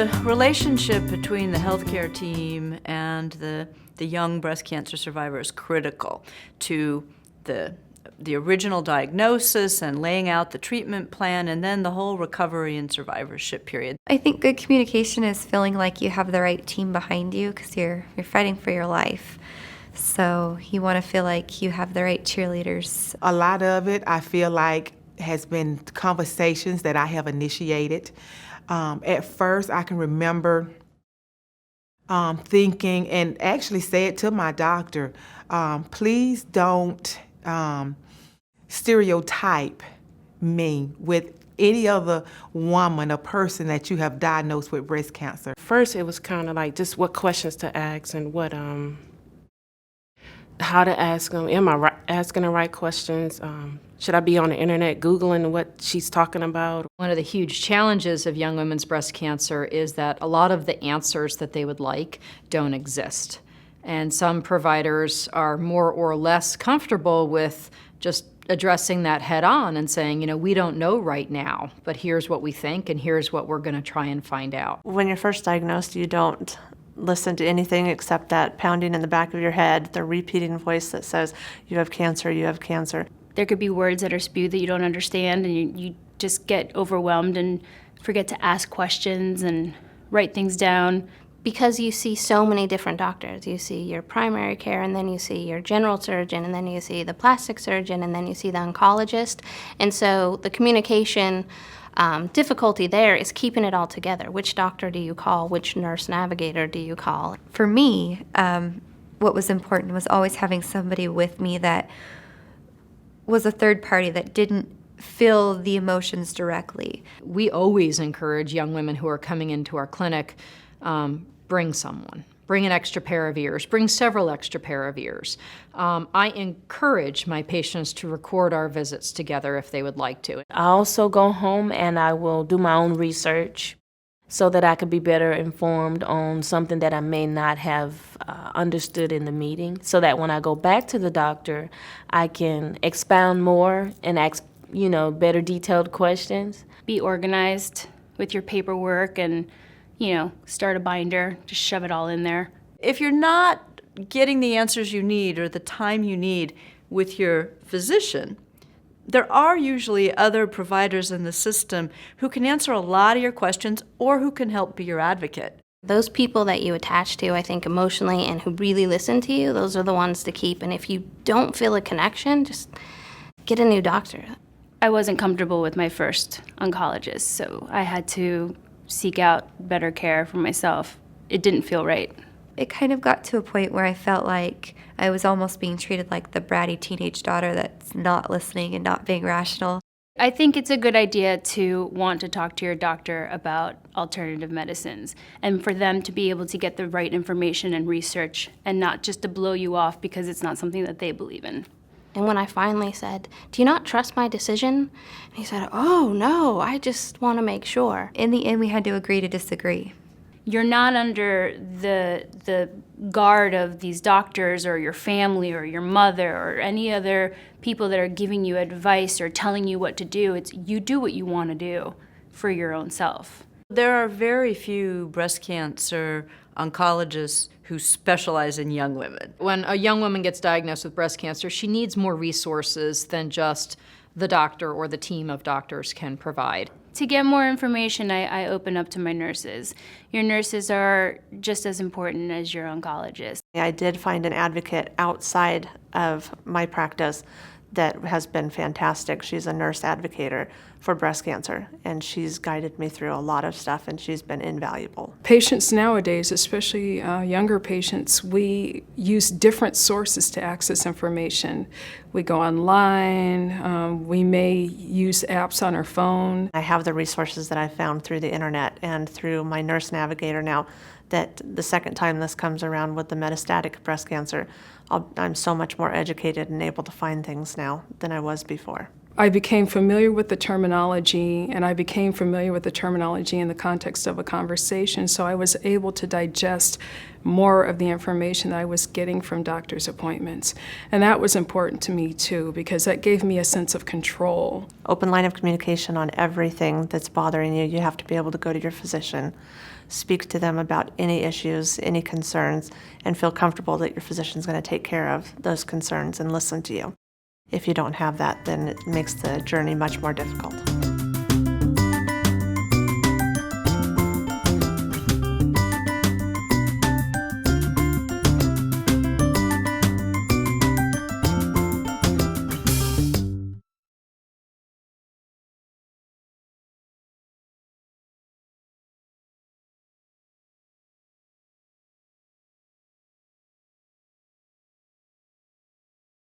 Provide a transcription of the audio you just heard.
The relationship between the healthcare team and the young breast cancer survivor is critical to the original diagnosis and laying out the treatment plan, and then the whole recovery and survivorship period. I think good communication is feeling like you have the right team behind you because you're fighting for your life. So you want to feel like you have the right cheerleaders. A lot of it, I feel like, has been conversations that I have initiated. At first, I can remember thinking, and actually say it to my doctor, please don't stereotype me with any other woman or person that you have diagnosed with breast cancer. First, it was kind of like just what questions to ask and what, how to ask them. Am I asking the right questions? Should I be on the internet Googling what she's talking about? One of the huge challenges of young women's breast cancer is that a lot of the answers that they would like don't exist. And some providers are more or less comfortable with just addressing that head on and saying, we don't know right now, but here's what we think and here's what we're going to try and find out. When you're first diagnosed, you don't listen to anything except that pounding in the back of your head, the repeating voice that says, you have cancer, you have cancer. There could be words that are spewed that you don't understand, and you just get overwhelmed and forget to ask questions and write things down. Because you see so many different doctors. You see your primary care, and then you see your general surgeon, and then you see the plastic surgeon, and then you see the oncologist. And so the communication difficulty there is keeping it all together. Which doctor do you call? Which nurse navigator do you call? For me, what was important was always having somebody with me that was a third party that didn't feel the emotions directly. We always encourage young women who are coming into our clinic, bring someone. Bring an extra pair of ears. Bring several extra pair of ears. I encourage my patients to record our visits together if they would like to. I also go home and I will do my own research so that I could be better informed on something that I may not have understood in the meeting, so that when I go back to the doctor, I can expound more and ask, better detailed questions. Be organized with your paperwork and start a binder, just shove it all in there. If you're not getting the answers you need or the time you need with your physician, there are usually other providers in the system who can answer a lot of your questions or who can help be your advocate. Those people that you attach to, I think, emotionally and who really listen to you, those are the ones to keep. And if you don't feel a connection, just get a new doctor. I wasn't comfortable with my first oncologist, so I had to seek out better care for myself. It didn't feel right. It kind of got to a point where I felt like I was almost being treated like the bratty teenage daughter that's not listening and not being rational. I think it's a good idea to want to talk to your doctor about alternative medicines and for them to be able to get the right information and research and not just to blow you off because it's not something that they believe in. And when I finally said, "Do you not trust my decision?" he said, "Oh, no, I just want to make sure." In the end, we had to agree to disagree. You're not under the guard of these doctors or your family or your mother or any other people that are giving you advice or telling you what to do. It's you do what you want to do for your own self. There are very few breast cancer oncologists who specialize in young women. When a young woman gets diagnosed with breast cancer, she needs more resources than just the doctor or the team of doctors can provide. To get more information, I open up to my nurses. Your nurses are just as important as your oncologist. I did find an advocate outside of my practice that has been fantastic. She's a nurse advocator for breast cancer, and she's guided me through a lot of stuff, and she's been invaluable. Patients nowadays, especially younger patients, we use different sources to access information. We go online, we may use apps on our phone. I have the resources that I found through the internet and through my nurse navigator now, that the second time this comes around with the metastatic breast cancer, I'm so much more educated and able to find things now than I was before. I became familiar with the terminology, and I became familiar with the terminology in the context of a conversation, so I was able to digest more of the information that I was getting from doctor's appointments. And that was important to me too, because that gave me a sense of control. Open line of communication on everything that's bothering you. You have to be able to go to your physician, speak to them about any issues, any concerns, and feel comfortable that your physician's going to take care of those concerns and listen to you. If you don't have that, then it makes the journey much more difficult.